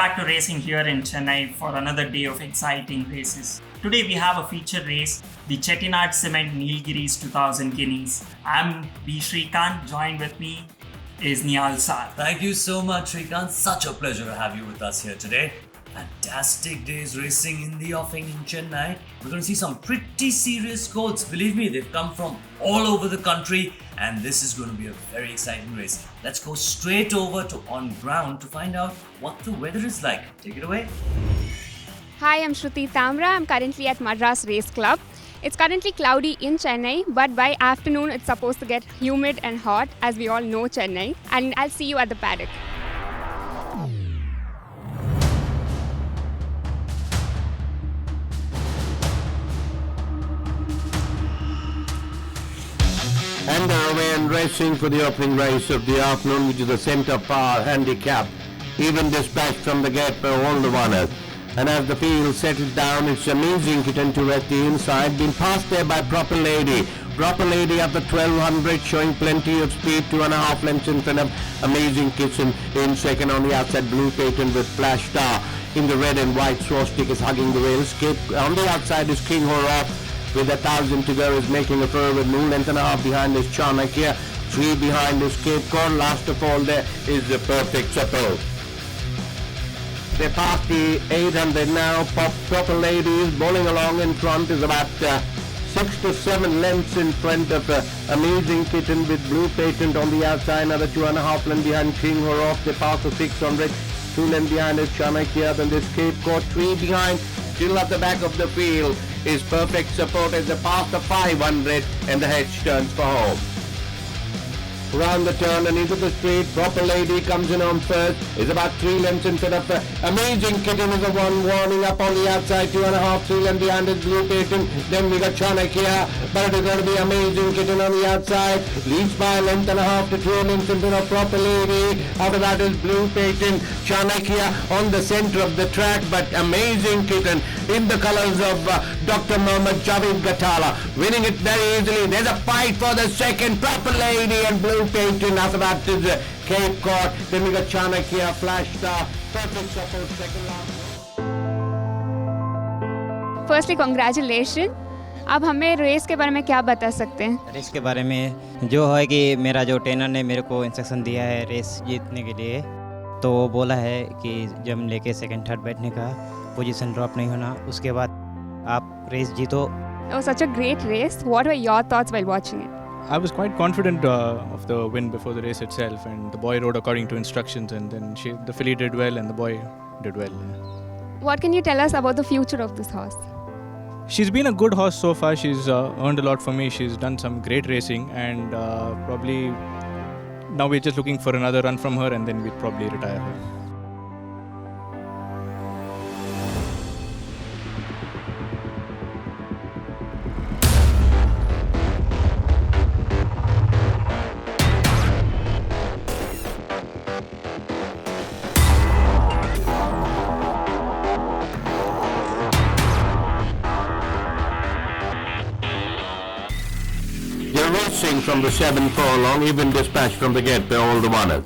back to racing here in Chennai for another day of exciting races. Today we have a feature race, the Chettinad Cement Nilgiris 2000 Guineas. I'm B. Shrikant, joined with me is Niyal Sar. Thank you so much, Shrikant. Such a pleasure to have you with us here today. Fantastic days racing in the offing in Chennai. We're going to see some pretty serious codes. Believe me, they've come from all over the country and this is going to be a very exciting race. Let's go straight over to on ground to find out what the weather is like. Take it away. Hi, I'm Shruti Tamra. I'm currently at Madras Race Club. It's currently cloudy in Chennai, but by afternoon it's supposed to get humid and hot, as we all know Chennai. And I'll see you at the paddock. And away and racing for the opening race of the afternoon, which is the centre par handicap. Even dispatched from the gate by all the runners. And as the field settles down, it's amazing kitten to at the inside, been passed there by Proper Lady. Proper Lady at the 1200, showing plenty of speed, 2.5 lengths in front of Amazing Kitten in second. On the outside, Blue Patent with Flash Star in the red and white swastika is hugging the rails. On the outside is King Horror with 1,000 to go, is making a forward move. Length and a half behind is Chanakya, 3 behind is Cape Cod. Last of all there is the Perfect Support. They pass the 800 now. Proper Lady is bowling along in front, is about 6 to 7 lengths in front of Amazing Kitten with Blue Patent on the outside. Another 2.5 lengths behind King Horror. They pass the 600. 2 lengths behind is Chanakya. Then this Cape Cod, 3 behind. Still at the back of the field is Perfect Support as they pass the 500 and the hedge turns for home. Round the turn and into the straight, Proper Lady comes in on first, is about 3 lengths in front of Amazing Kitten is the one warming up on the outside, 2.5, 3 lengths behind is Blue Patent. Then we got Chanakya, but it is going to be Amazing Kitten on the outside, leads by a length and a half to 2 lengths in front of Proper Lady. After that is Blue Patent, Chanakya on the center of the track, but Amazing Kitten in the colors of Dr. Mohammad Javed Gatala, winning it very easily. There's a fight for the second, Proper Lady and Blue Patent. After that is Cape Cod. Then we got Chanakya, Flash Star, Perfect Support, second last. Firstly, congratulations. अब हमें race के बारे में क्या बता सकते हैं? Race के बारे में जो है कि मेरा जो ट्रेनर ने मेरे को इंस्ट्रक्शन दिया है रेस जीतने के लिए, तो वो बोला है कि जब लेके सेकंड थर्ड बैठने का पोजीशन ड्रॉप नहीं होना, उसके बाद आप रेस जीतो. It was such a great race. What were your thoughts while watching it? I was quite confident of the win before the race itself, and the boy rode according to instructions, and then the filly did well and the boy did well. What can you tell us about the future of this horse? She's been a good horse so far. She's earned a lot for me. She's done some great racing, and probably now we're just looking for another run from her, and then we'd probably retire her. Racing from the 7 furlong, even dispatched from the gate by all the runners.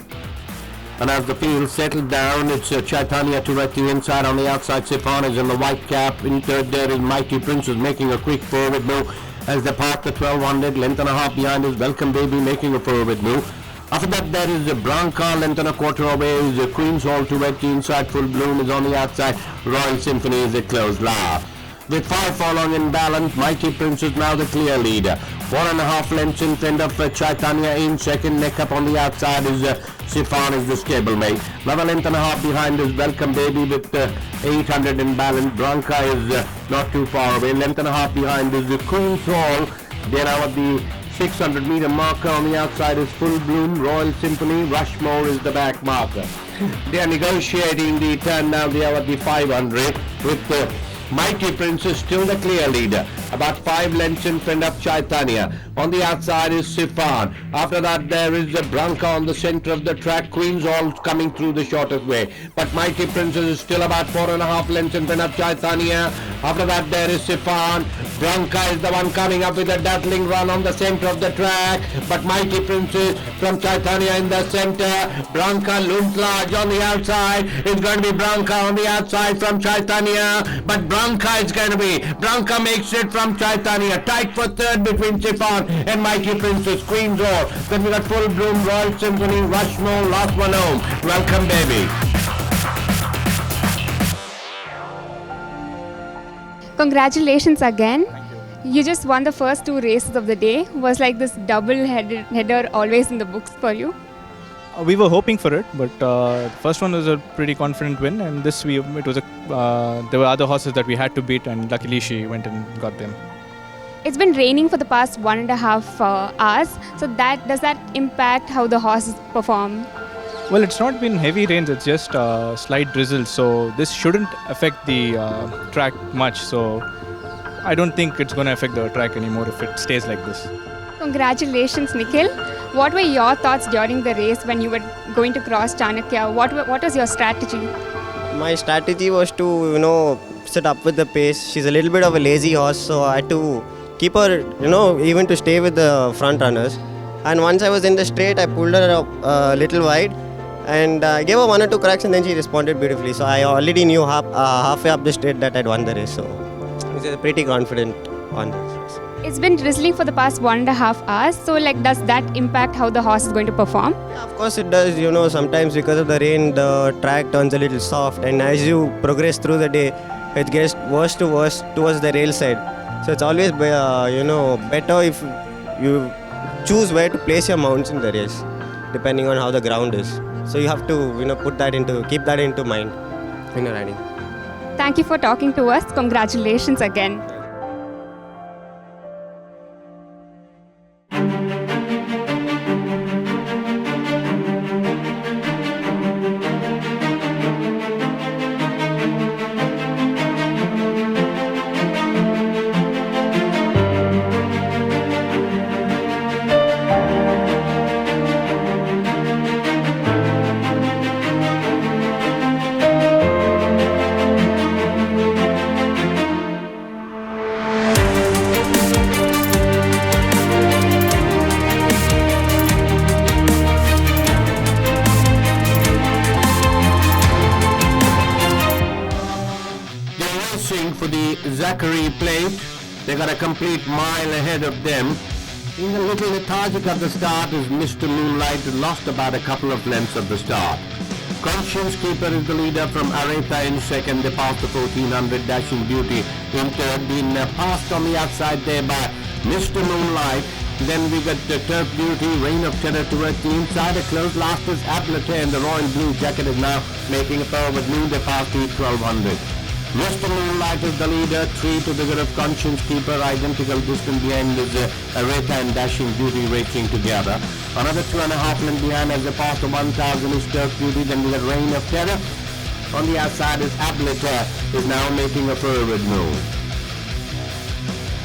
And as the field settled down, it's Chaitanya to at the inside. On the outside, Sifan is in the white cap. In third there is Mighty Princess making a quick forward move as they part the 1200. Length and a half behind is Welcome Baby making a forward move. After that there is Branca, length and a quarter away is Queen's Hall to at the inside. Full Bloom is on the outside. Royal Symphony is a close last. With 5 furlong in balance, Mighty Prince is now the clear leader. 4.5 lengths in front of Chaitanya in second. Neck up on the outside is Sifan is the stablemate. Another length and a half behind is Welcome Baby with 800 in balance. Branca is not too far away. Length and a half behind is the Queen's Hall. They're now at the 600 meter marker. On the outside is Full Bloom, Royal Symphony. Rushmore is the back marker. They are negotiating the turn now. They are at the 500 with Mighty Princess still the clear leader. about 5 lengths in front of Chaitanya. On the outside is Sifan. After that there is the Branca on the center of the track. Queen's all coming through the shortest way. But Mighty Princess is still about 4.5 lengths in front of Chaitanya. After that there is Sifan. Branca is the one coming up with a dazzling run on the center of the track. But Mighty Princess from Chaitanya in the center. Branca looms large on the outside. It's going to be Branca on the outside from Chaitanya. But Branca is going to be. Branca makes it from Chaitanya. Tight for third between Sifan and Mighty Princess. Queen's Roar. Then we got Full Bloom, Royal Symphony, Rushmore, Last One Home. Welcome, baby. Congratulations again. You just won the first 2 races of the day. Was like this double header always in the books for you? We were hoping for it, but first one was a pretty confident win, and this there were other horses that we had to beat, and luckily she went and got them. It's been raining for the past 1.5 hours, so does that impact how the horses perform? Well, it's not been heavy rains, it's just slight drizzle, so this shouldn't affect the track much, so I don't think it's going to affect the track anymore if it stays like this. Congratulations, Nikhil. What were your thoughts during the race when you were going to cross Chanakya? What was your strategy? My strategy was to, sit up with the pace. She's a little bit of a lazy horse, so I had to keep her, even to stay with the front runners. And once I was in the straight, I pulled her up a little wide and I gave her 1 or 2 cracks, and then she responded beautifully. So I already knew halfway up the straight that I'd won the race. So I was pretty confident on this race. It's been drizzling for the past 1.5 hours, so does that impact how the horse is going to perform? Yeah, of course it does. Sometimes because of the rain, the track turns a little soft, and as you progress through the day, it gets worse to worse towards the rail side. So it's always better if you choose where to place your mounts in the race, depending on how the ground is. So you have to keep that into mind when you're riding. Thank you for talking to us. Congratulations again. For the Zachary plate, they got a complete mile ahead of them. In the little lethargic at the start is Mr. Moonlight, who lost about a couple of lengths at the start. Conscience Keeper is the leader from Aretha in second. They passed the 1400 Dashing Beauty in third, being passed on the outside there by Mr. Moonlight. Then we got the Turf Beauty, Reign of Terror towards the inside. A close last is Ablate, and the Royal Blue Jacket is now making a power with noon. They passed the 1200. Mr. Moonlight is the leader, 3 to the good of Conscience Keeper, identical distance behind is Aretha and Dashing Beauty racing together. Another 2.5 lengths behind as they pass the 1000 is Turf Beauty, then we got Reign of Terror. On the outside is Ablate, is now making a forward move.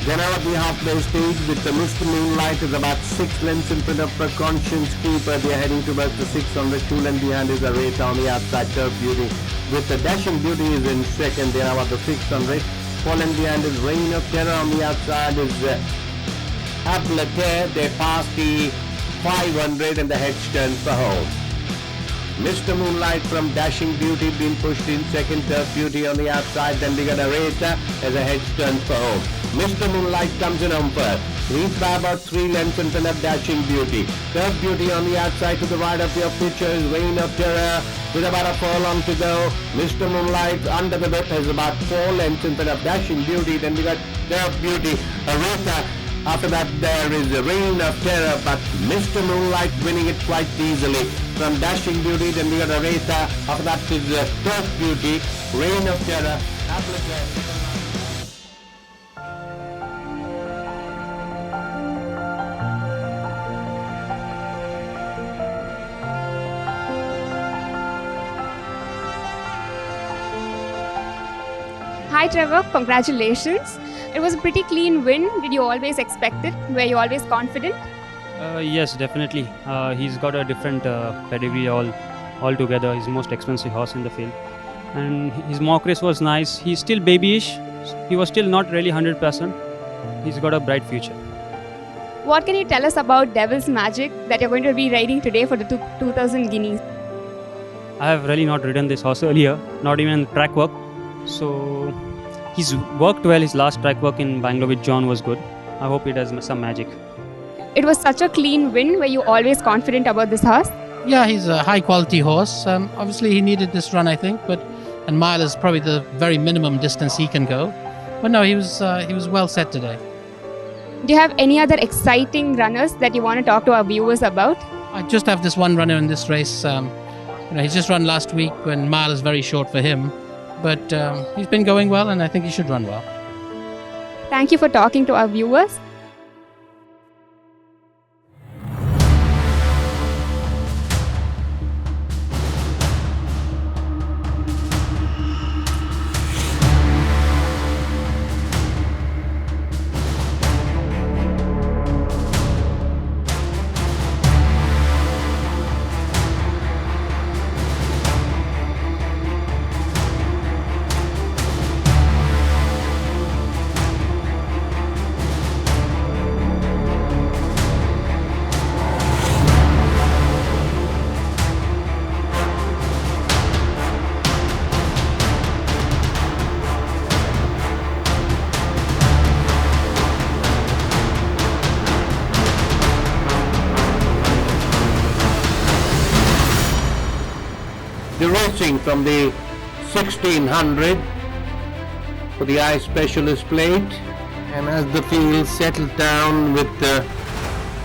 Then out the halfway stage with the Mr. Moonlight is about 6 lengths in front of the Conscience Keeper. They are heading towards the 600. 2 lengths behind is Aretha, on the outside Turf Beauty. With the Dashing Beauty is in second. They are about the 600. 4 lengths behind is Reign of Terror. On the outside is Ablate. They pass the 500 and the heads turn for home. Mr. Moonlight from Dashing Beauty being pushed in second. Turf Beauty on the outside. Then we got Aretha as a heads turn for home. Mr. Moonlight comes in on first. Leads by about 3 lengths in front of Dashing Beauty. Turf Beauty on the outside. To the right of your picture is Reign of Terror with about a furlong to go. Mr. Moonlight under the whip has about 4 lengths in front of Dashing Beauty. Then we got Turf Beauty, Aretha. After that there is a Reign of Terror, but Mr. Moonlight winning it quite easily from Dashing Beauty. Then we got Aretha. After that is Turf Beauty, Reign of Terror, Ablate. Hi Hi Trevor, congratulations. It was a pretty clean win. Did you always expect it? Were you always confident? Yes, definitely. He's got a different pedigree altogether. He's the most expensive horse in the field. And his mock race was nice. He's still babyish. He was still not really 100%. He's got a bright future. What can you tell us about Devil's Magic that you're going to be riding today for the 2000 Guineas? I have really not ridden this horse earlier, not even track work. So he's worked well. His last track work in Bangalore with John was good. I hope he does some magic. It was such a clean win. Were you always confident about this horse? Yeah, he's a high quality horse. Obviously, he needed this run, I think, and mile is probably the very minimum distance he can go. But no, he was well set today. Do you have any other exciting runners that you want to talk to our viewers about? I just have this one runner in this race. He's just run last week when mile is very short for him. But he's been going well, and I think he should run well. Thank you for talking to our viewers. The racing from the 1600 for the Eye Specialist Plate, and as the field settled down with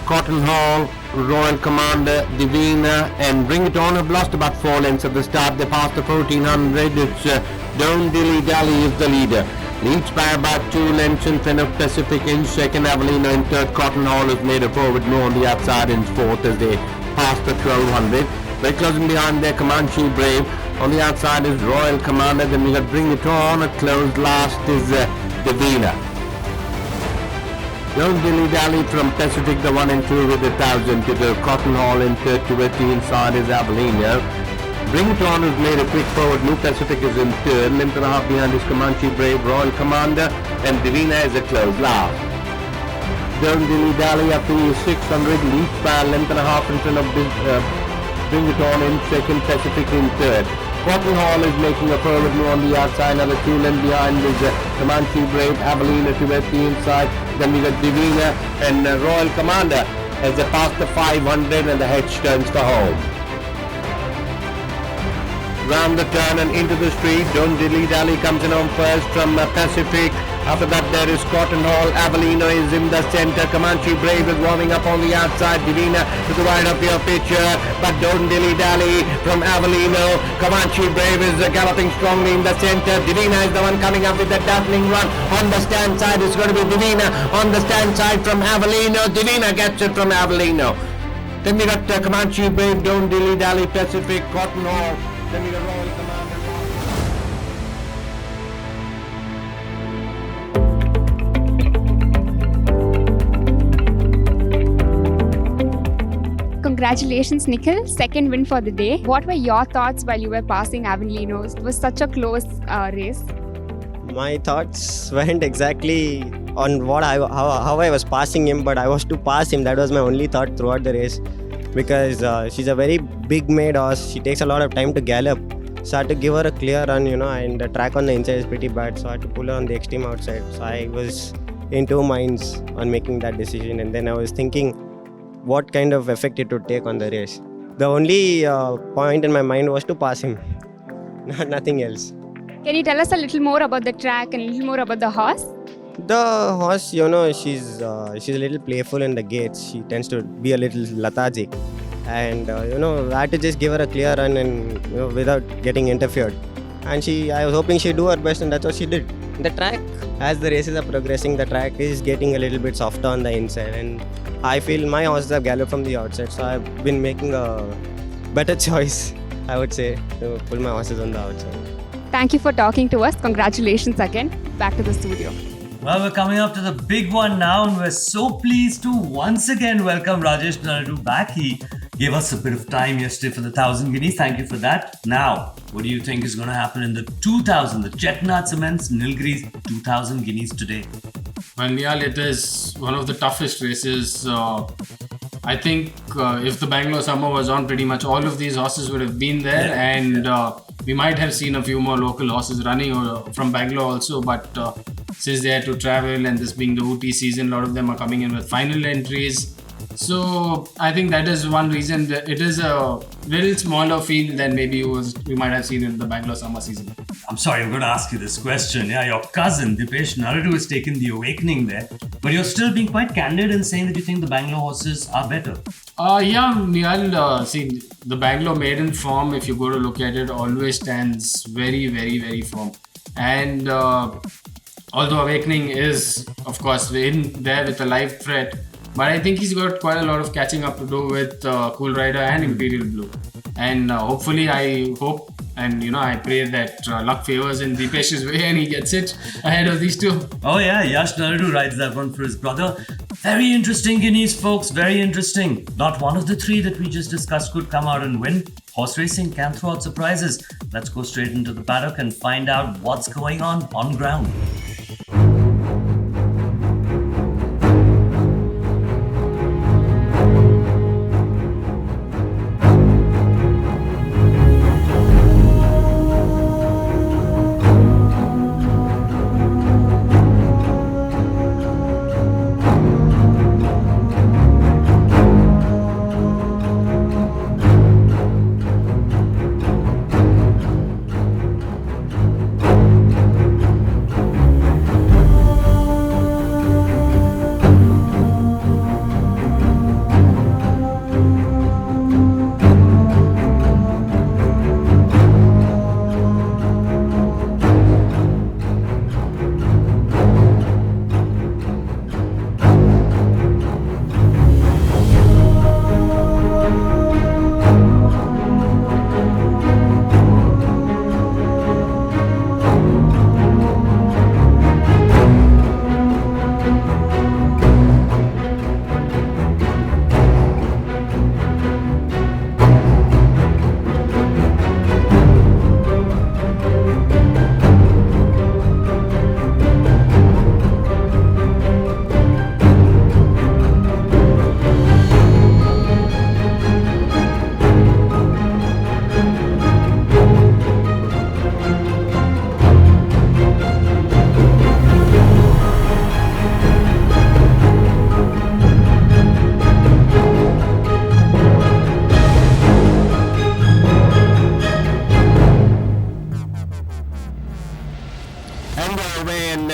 Cotton Hall, Royal Commander, Divina and Bring It On have lost about 4 lengths at the start. They passed the 1400. It's Don't Dilly Dally is the leader. Leads by about 2 lengths in front of Pacific in second. Avellino in third. Cotton Hall has made a forward move on the outside in fourth as they pass the 1200. Very closing behind there, Comanche Brave. On the outside is Royal Commander. Then we got Bring It On. At close last is Divina. Don't Dilly Dally from Pacific, the 1 and 2 with 1,000 to the Cotton Hall in third to the inside is Avellino. Bring It On has made a quick forward move. Pacific is in third. Length and a half behind is Comanche Brave, Royal Commander, and Divina is a close last. Don't Dilly Dally up to 600, leads by a length and a half in front of Bring It On in second, Pacific in third. Cotton Hall is making a forward move on the outside, another 2 lengths behind is Comanche Brave, Avellino to the inside. Then we got Divina and Royal Commander as they pass the 500 and the hedge turns to home. Round the turn and into the street, Don't Dilly Dally comes in on first from Pacific. After that there is Cotton Hall, Avellino is in the center, Comanche Brave is warming up on the outside, Divina to the right of your picture, but Don't Dilly Dally from Avellino. Comanche Brave is galloping strongly in the center. Divina is the one coming up with the dazzling run. On the stand side is going to be Divina, on the stand side from Avellino. Divina gets it from Avellino. Then we got Comanche Brave, Don't Dilly Dally, Pacific, Cotton Hall. Then we got Royal Commander. Congratulations, Nikhil. Second win for the day. What were your thoughts while you were passing Avellino? It was such a close race. My thoughts weren't exactly on how I was passing him, but I was to pass him. That was my only thought throughout the race, because she's a very big made horse. She takes a lot of time to gallop. So I had to give her a clear run, and the track on the inside is pretty bad. So I had to pull her on the extreme outside. So I was in 2 minds on making that decision, and then I was thinking what kind of effect it would take on the race. The only point in my mind was to pass him, nothing else. Can you tell us a little more about the track and a little more about the horse? The horse, she's a little playful in the gates. She tends to be a little lethargic. And, I had to just give her a clear run and, without getting interfered. And I was hoping she'd do her best, and that's what she did. The track, as the races are progressing, the track is getting a little bit softer on the inside. And I feel my horses have galloped from the outside. So I've been making a better choice, I would say, to pull my horses on the outside. Thank you for talking to us. Congratulations again. Back to the studio. Well, we're coming up to the big one now, and we're so pleased to once again welcome Rajesh Naidu back. He gave us a bit of time yesterday for the 1000 guineas. Thank you for that. Now, what do you think is going to happen in the 2000, the Chettinad Cements Nilgiris 2000 guineas today? Well, Nihal, it is one of the toughest races. I think if the Bangalore summer was on, pretty much all of these horses would have been there, and we might have seen a few more local horses running from Bangalore also. But since they had to travel, and this being the Ooty season, a lot of them are coming in with final entries. So I think that is one reason that it is a little smaller field than maybe we might have seen in the Bangalore summer season. I'm sorry, I'm going to ask you this question. Yeah, your cousin Dipesh Naradu has taken the Awakening there, but you're still being quite candid in saying that you think the Bangalore horses are better. Yeah, Nihal, see, the Bangalore maiden form, if you go to look at it, always stands very, very, very firm. And although Awakening is, of course, in there with a live threat, but I think he's got quite a lot of catching up to do with Cool Rider and Imperial Blue. And hopefully, I hope and I pray that luck favors in Deepesh's way and he gets it ahead of these two. Oh yeah, Yash Naradu rides that one for his brother. Very interesting guineas, folks. Very interesting. Not one of the three that we just discussed could come out and win. Horse racing can throw out surprises. Let's go straight into the paddock and find out what's going on ground.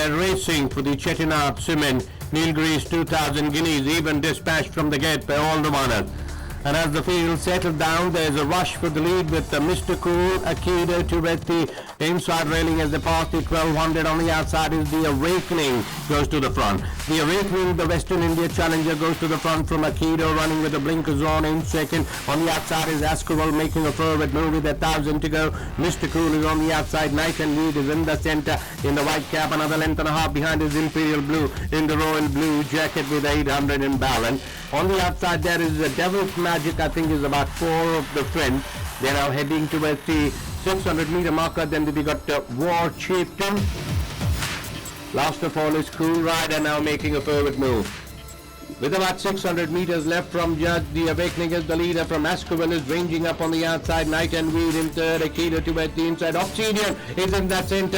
Racing for the Chettinad Cement Nilgiris 2000 guineas, even dispatched from the gate by all the runners. And as the field settled down, there's a rush for the lead with Mr. Cool, Aikido to with the inside railing as they pass the 1200. On the outside is the Awakening, goes to the front. The Awakening, the Western India challenger, goes to the front from Aikido, running with the blinkers on in second. On the outside is Askerwell making a forward move with 1,000 to go. Mr. Cool is on the outside. Night and Lead is in the center in the white cap. Another length and a half behind is Imperial Blue in the royal blue jacket with 800 in balance. On the outside there is the Devil's Magic, I think is about 4 of the friends. They're now heading towards the 600 meter marker. Then we got War Chieftain. Last of all is Cool Rider now making a forward move. With about 600 meters left from Judge, the Awakening is the leader. From Askerwell is ranging up on the outside. Night and Weed in third. Aikido towards the inside. Obsidian is in that center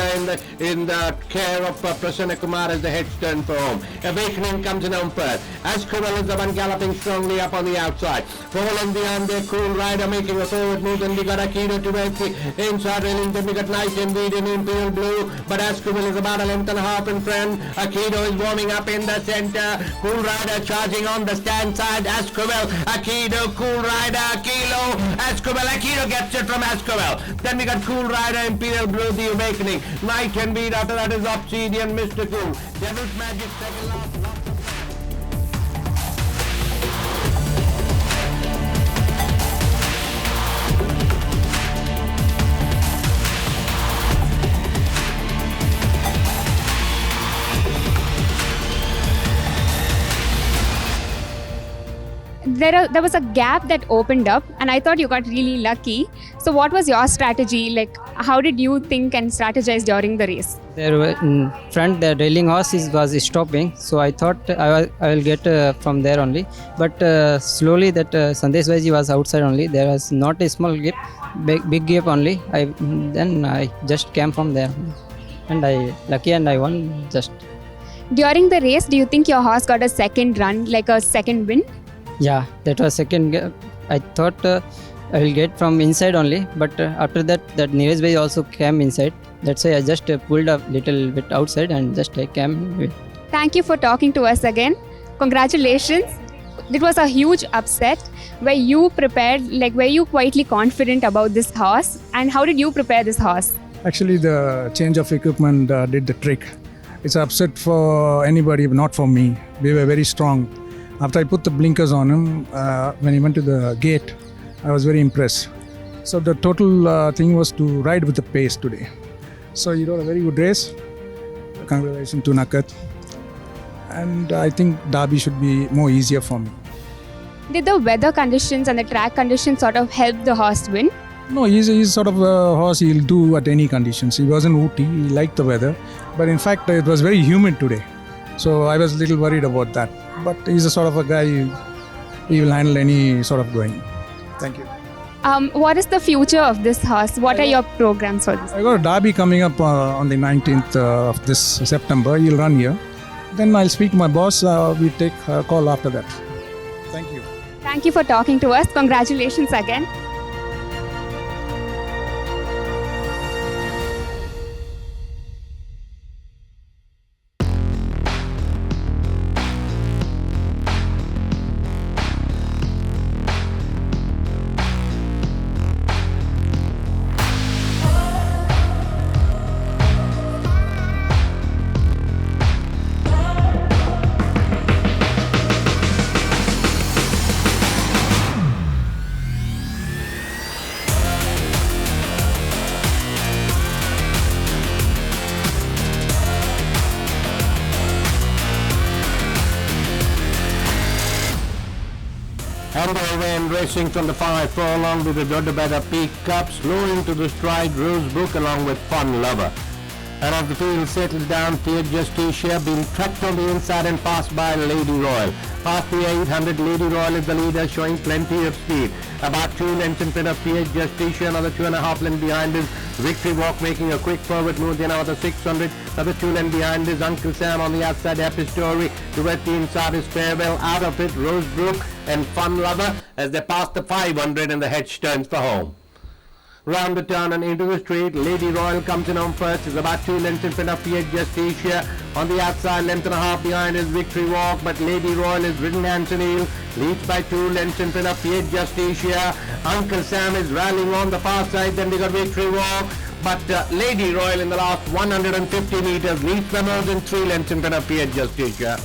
in the care of Prasanna Kumar as the heads turn for home. Awakening comes in on first. Askerwell is the one galloping strongly up on the outside. Falling behind there, Cool Rider making a forward move. Then we got Aikido towards the inside railing. Then we got Night and Weed in Imperial Blue. But Askerwell is about a length and a half in front. Aikido is warming up in the center. Cool Rider charging on the stand side. Askerwell, Aikido, Cool Rider, Kilo, Askerwell, Aikido gets it from Askerwell. Then we got Cool Rider, Imperial Blue, the Awakening. Night and Beat, after that is Obsidian, Mr. Cool. Devil's Magic, second last. there was a gap that opened up, and I thought you got really lucky. So what was your strategy? Like, how did you think and strategize during the race? There were in front the railing horse was stopping, so I thought I will get from there only. But slowly that Sandesh Bhaiji was outside only. There was not a small gap, big gap only. Then I just came from there, and I lucky and I won just. During the race, do you think your horse got a second run, like a second win? Yeah, that was second gap. I thought I will get from inside only, but after that Neeraj Bhai also came inside. That's why I just pulled a little bit outside and just I came with. Thank you for talking to us again. Congratulations. It was a huge upset. Were you prepared, like were you quietly confident about this horse? And how did you prepare this horse? Actually, the change of equipment did the trick. It's an upset for anybody, but not for me. We were very strong. After I put the blinkers on him, when he went to the gate, I was very impressed. So the total thing was to ride with the pace today. So he rode a very good race. Congratulations to Nakat. And I think Derby should be more easier for me. Did the weather conditions and the track conditions sort of help the horse win? No, he's sort of a horse he'll do at any conditions. He wasn't Ooty, he liked the weather. But in fact, it was very humid today. So I was a little worried about that. But he's a sort of a guy, he will handle any sort of going. Thank you. What is the future of this horse? What are your programs for this? I got a derby coming up on the 19th of this September. He'll run here. Then I'll speak to my boss. We'll take a call after that. Thank you. Thank you for talking to us. Congratulations again. Underway and racing from the 5 furlong with the Dodabada Peak Cup, slow into the stride Rosebrook along with Fun Lover. And as the field settles down, Fiat Justicia being tracked on the inside and passed by Lady Royal. Past the 800, Lady Royal is the leader, showing plenty of speed. About 2 lengths in front of Fiat Justicia, another 2.5 lengths behind is Victory Walk, making a quick forward move. Then another 600, another 2 lengths behind is Uncle Sam on the outside. Happy Story towards the inside is Farewell. Out of it, Rosebrook and Fun Lover as they pass the 500 and the hedge turns for home. Round the turn and into the straight, Lady Royal comes in on first, is about 2 lengths in front of Fiat Justicia. On the outside, length and a half behind is Victory Walk, but Lady Royal is ridden Anthony, leads by 2 lengths in front of Fiat Justicia. Uncle Sam is rallying on the far side, then they got Victory Walk, but Lady Royal in the last 150 meters leads them more than 3 lengths in front of Fiat Justicia.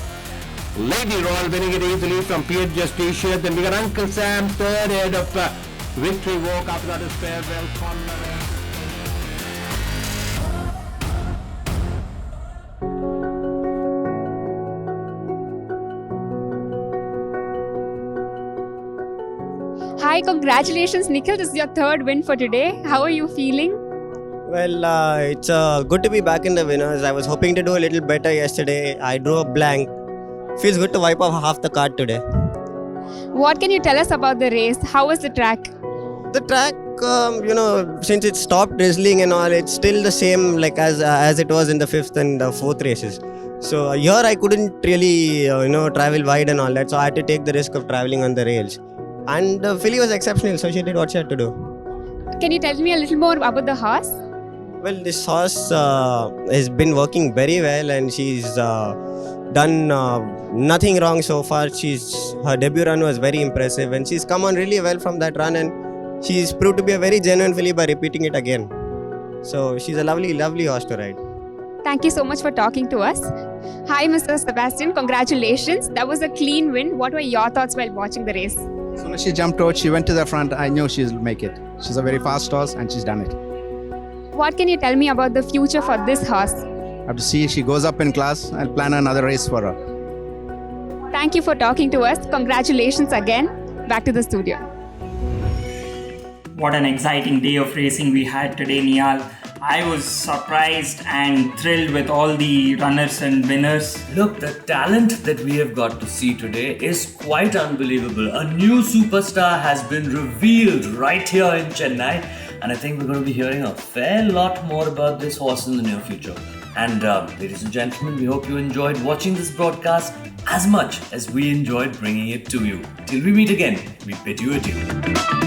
Lady Royal winning it easily from Fiat Justicia, then we got Uncle Sam third ahead of Victory Walk. After that is Farewell, Fun Lover. Hi, congratulations Nikhil. This is your third win for today. How are you feeling? Well, it's good to be back in the winners. I was hoping to do a little better yesterday. I drew a blank. Feels good to wipe off half the card today. What can you tell us about the race? How was the track? The track, since it stopped drizzling and all, it's still the same like as it was in the 5th and 4th races. So here I couldn't really, travel wide and all that. So I had to take the risk of traveling on the rails. And Philly was exceptional, so she did what she had to do. Can you tell me a little more about the horse? Well, this horse has been working very well, and she's done nothing wrong so far. Her debut run was very impressive, and she's come on really well from that run, and she's proved to be a very genuine filly by repeating it again. So she's a lovely, lovely horse to ride. Thank you so much for talking to us. Hi, Mr. Sebastian. Congratulations. That was a clean win. What were your thoughts while watching the race? As soon as she jumped out, she went to the front. I knew she'll make it. She's a very fast horse, and she's done it. What can you tell me about the future for this horse? I have to see if she goes up in class. I'll plan another race for her. Thank you for talking to us. Congratulations again. back to the studio. What an exciting day of racing we had today, Nihal. I was surprised and thrilled with all the runners and winners. Look, the talent that we have got to see today is quite unbelievable. A new superstar has been revealed right here in Chennai, and I think we're going to be hearing a fair lot more about this horse in the near future. And ladies and gentlemen, we hope you enjoyed watching this broadcast as much as we enjoyed bringing it to you. Till we meet again, we bid you adieu.